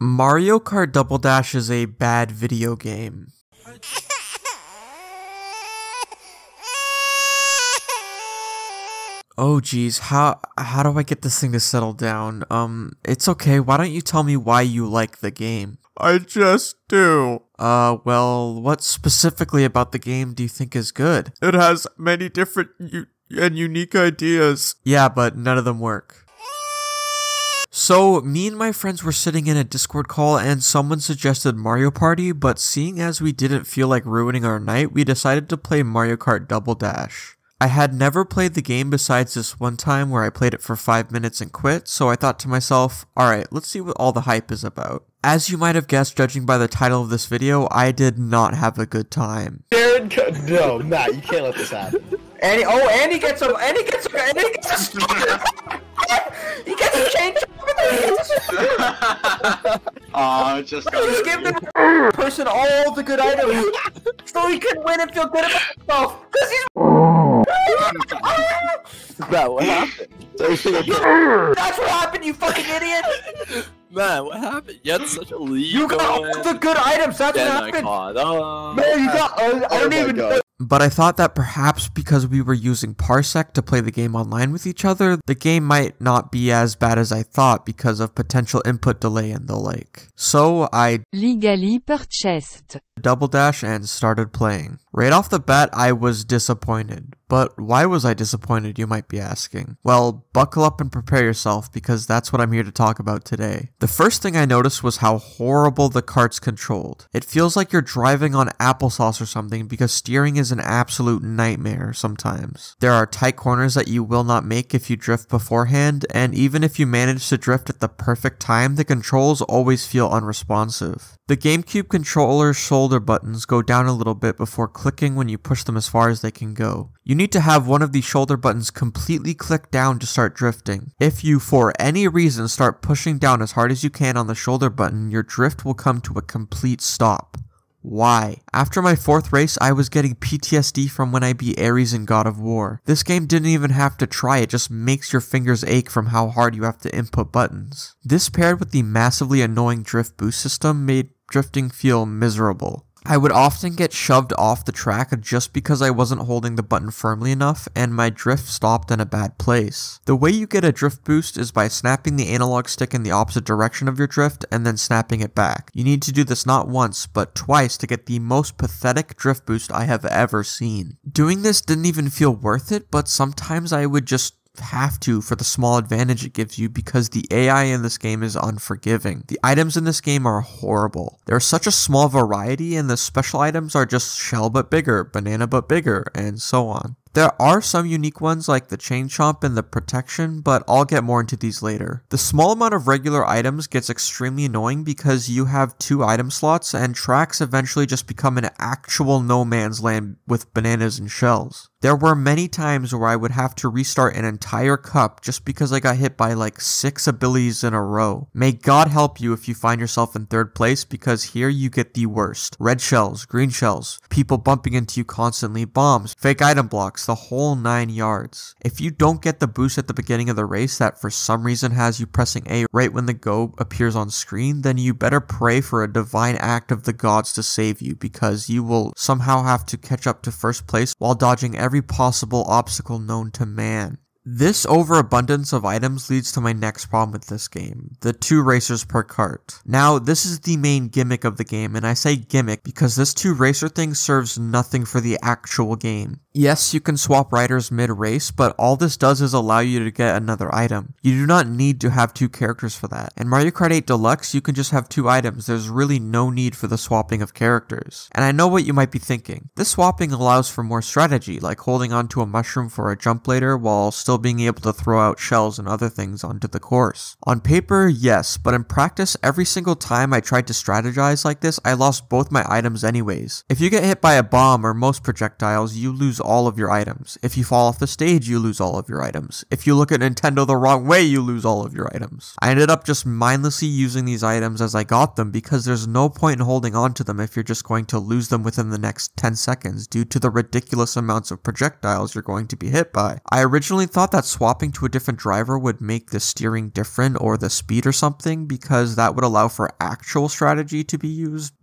Mario Kart Double Dash is a bad video game. Oh geez, how do I get this thing to settle down? It's okay, why don't you tell me why you like the game? I just do. Well, what specifically about the game do you think is good? It has many different and unique ideas. Yeah, but none of them work. So, me and my friends were sitting in a Discord call and someone suggested Mario Party, but seeing as we didn't feel like ruining our night, we decided to play Mario Kart Double Dash. I had never played the game besides this one time where I played it for 5 minutes and quit, so I thought to myself, alright, let's see what all the hype is about. As you might have guessed judging by the title of this video, I did not have a good time. No, Matt, you can't let this happen. Andy gets a sticker! He gets a change over there! Aw, just He's giving the person all the good items so he can win and feel good about himself! Cause he's Matt, what happened? That's what happened, you fucking idiot! Man, what happened? You had such a lead. You got all the good items, that's what happened! Man, you got, I don't even know. But I thought that perhaps because we were using Parsec to play the game online with each other, the game might not be as bad as I thought because of potential input delay and the like. So I legally purchased Double Dash and started playing. Right off the bat, I was disappointed. But why was I disappointed, you might be asking? Well, buckle up and prepare yourself because that's what I'm here to talk about today. The first thing I noticed was how horrible the kart's controlled. It feels like you're driving on applesauce or something because steering is an absolute nightmare sometimes. There are tight corners that you will not make if you drift beforehand, and even if you manage to drift at the perfect time, the controls always feel unresponsive. The GameCube controller's shoulder buttons go down a little bit before clicking when you push them as far as they can go. You need to have one of these shoulder buttons completely click down to start drifting. If you, for any reason, start pushing down as hard as you can on the shoulder button, your drift will come to a complete stop. Why? After my 4th race, I was getting PTSD from when I beat Ares in God of War. This game didn't even have to try, it just makes your fingers ache from how hard you have to input buttons. This paired with the massively annoying drift boost system made drifting feel miserable. I would often get shoved off the track just because I wasn't holding the button firmly enough and my drift stopped in a bad place. The way you get a drift boost is by snapping the analog stick in the opposite direction of your drift and then snapping it back. You need to do this not once, but twice to get the most pathetic drift boost I have ever seen. Doing this didn't even feel worth it, but sometimes I would just have to for the small advantage it gives you because the AI in this game is unforgiving. The items in this game are horrible. There's such a small variety and the special items are just shell but bigger, banana but bigger, and so on. There are some unique ones like the chain chomp and the protection, but I'll get more into these later. The small amount of regular items gets extremely annoying because you have 2 item slots and tracks eventually just become an actual no man's land with bananas and shells. There were many times where I would have to restart an entire cup just because I got hit by like 6 abilities in a row. May God help you if you find yourself in 3rd place because here you get the worst. Red shells, green shells, people bumping into you constantly, bombs, fake item blocks, the whole 9 yards. If you don't get the boost at the beginning of the race that for some reason has you pressing A right when the go appears on screen, then you better pray for a divine act of the gods to save you because you will somehow have to catch up to 1st place while dodging every possible obstacle known to man. This overabundance of items leads to my next problem with this game, the 2 racers per kart. Now, this is the main gimmick of the game, and I say gimmick because this 2 racer thing serves nothing for the actual game. Yes, you can swap riders mid-race, but all this does is allow you to get another item. You do not need to have 2 characters for that. In Mario Kart 8 Deluxe, you can just have 2 items. There's really no need for the swapping of characters. And I know what you might be thinking. This swapping allows for more strategy, like holding onto a mushroom for a jump later while still being able to throw out shells and other things onto the course. On paper, yes, but in practice, every single time I tried to strategize like this, I lost both my items anyways. If you get hit by a bomb or most projectiles, you lose all of your items. If you fall off the stage, you lose all of your items. If you look at Nintendo the wrong way, you lose all of your items. I ended up just mindlessly using these items as I got them because there's no point in holding on to them if you're just going to lose them within the next 10 seconds due to the ridiculous amounts of projectiles you're going to be hit by. I originally thought thought that swapping to a different driver would make the steering different or the speed or something, because that would allow for actual strategy to be used,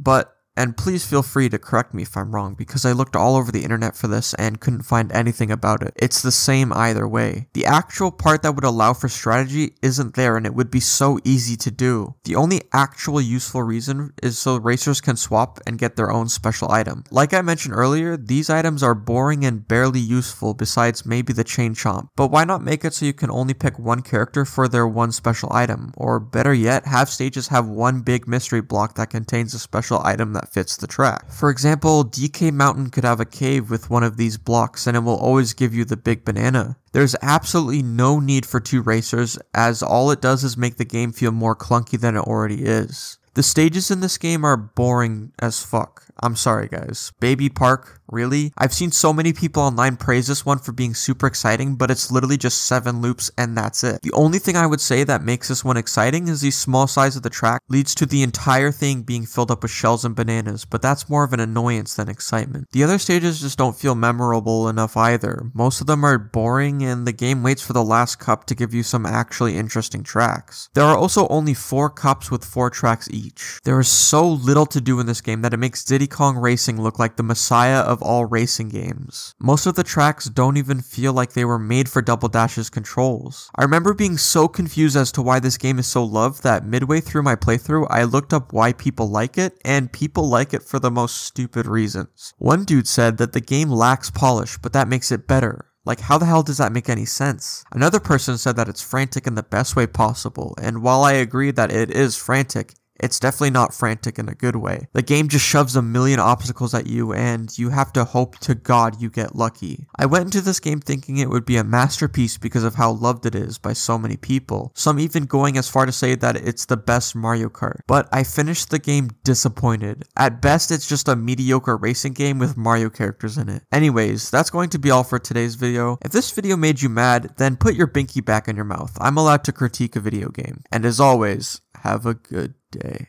and please feel free to correct me if I'm wrong, because I looked all over the internet for this and couldn't find anything about it. It's the same either way. The actual part that would allow for strategy isn't there, and it would be so easy to do. The only actual useful reason is so racers can swap and get their own special item. Like I mentioned earlier, these items are boring and barely useful besides maybe the chain chomp. But why not make it so you can only pick one character for their one special item? Or better yet, have stages have one big mystery block that contains a special item that fits the track. For example, DK Mountain could have a cave with one of these blocks and it will always give you the big banana. There's absolutely no need for 2 racers, as all it does is make the game feel more clunky than it already is. The stages in this game are boring as fuck. I'm sorry guys. Baby Park, really? I've seen so many people online praise this one for being super exciting, but it's literally just 7 loops and that's it. The only thing I would say that makes this one exciting is the small size of the track leads to the entire thing being filled up with shells and bananas, but that's more of an annoyance than excitement. The other stages just don't feel memorable enough either. Most of them are boring and the game waits for the last cup to give you some actually interesting tracks. There are also only 4 cups with 4 tracks each. There is so little to do in this game that it makes Diddy Kong Racing look like the messiah of all racing games. Most of the tracks don't even feel like they were made for Double Dash's controls. I remember being so confused as to why this game is so loved that midway through my playthrough I looked up why people like it, and people like it for the most stupid reasons. One dude said that the game lacks polish, but that makes it better. Like, how the hell does that make any sense? Another person said that it's frantic in the best way possible, and while I agree that it is frantic, it's definitely not frantic in a good way. The game just shoves a million obstacles at you and you have to hope to God you get lucky. I went into this game thinking it would be a masterpiece because of how loved it is by so many people, some even going as far to say that it's the best Mario Kart. But I finished the game disappointed. At best, it's just a mediocre racing game with Mario characters in it. Anyways, that's going to be all for today's video. If this video made you mad, then put your binky back in your mouth. I'm allowed to critique a video game. And as always, have a good day.